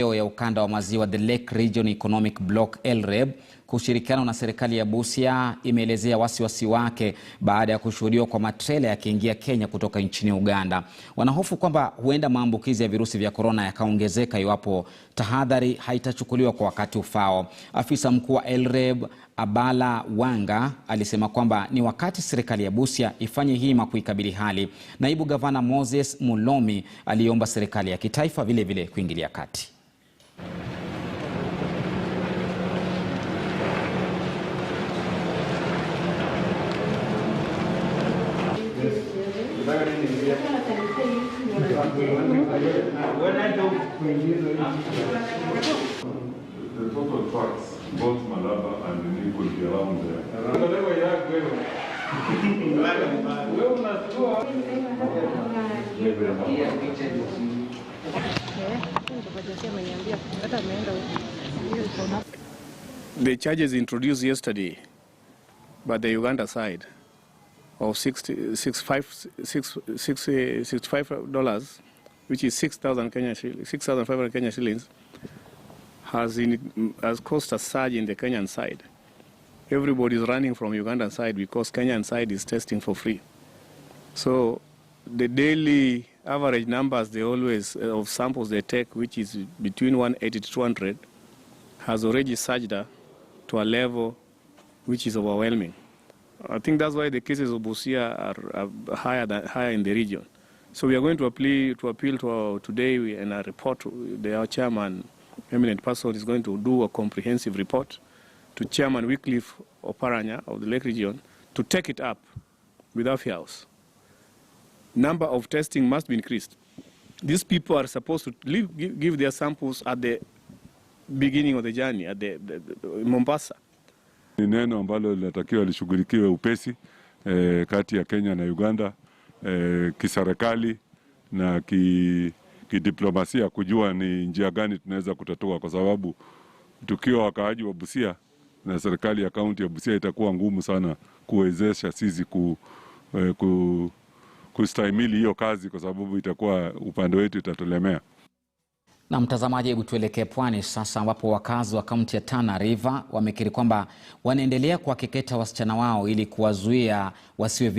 ya ukanda wa maziwa the Lake Region Economic Bloc LREB kushirikiana na serikali ya Busia imeelezea wasiwasi wake baada ya kushuhudiwa kwa matrela yakiingia Kenya kutoka nchini Uganda. Wanahofu kwamba huenda maambukizi ya virusi vya korona yakaongezeka iwapo tahadhari haitachukuliwa kwa wakati ufao. Afisa mkuu wa LREB Abala Wanga alisema kwamba ni wakati serikali ya Busia ifanye hima kuikabili hali. Naibu gavana Moses Mulomi aliomba serikali ya kitaifa vile vile kuingilia kati. The total trucks, both Malaba and the new could be around there. The charges introduced yesterday by the Uganda side of $65, which is 6,500 Kenyan shillings, has caused a surge in the Kenyan side. Everybody is running from Ugandan side because Kenyan side is testing for free. So the daily average numbers they always of samples they take, which is between 180 to 200, has already surged to a level which is overwhelming. I think that's why the cases of Busia are higher in the region. So we are going to appeal today in a report. Our chairman, eminent person, is going to do a comprehensive report to Chairman Wycliffe Oparanya of the Lake Region to take it up with Affairs House. Number of testing must be increased. These people are supposed to give their samples at the beginning of the journey, at the Mombasa. Ni neno ambalo linatakiwa lishughulikiwe upesi kati ya Kenya na Uganda, kiserikali na kidiplomasia, kujua ni njia gani tunaweza kutatua, kwa sababu tukiwa wakaaji wa Busia na serikali ya kaunti ya Busia itakuwa ngumu sana kuwezesha sisi kustahimili hiyo kazi, kwa sababu itakuwa upande wetu itatulemea. Na mtazamaji, hebu tuelekee pwani sasa, ambapo wakazi wa kaunti ya Tana River wamekiri kwamba wanaendelea kuwakeketa wasichana wao ili kuwazuia wasiwe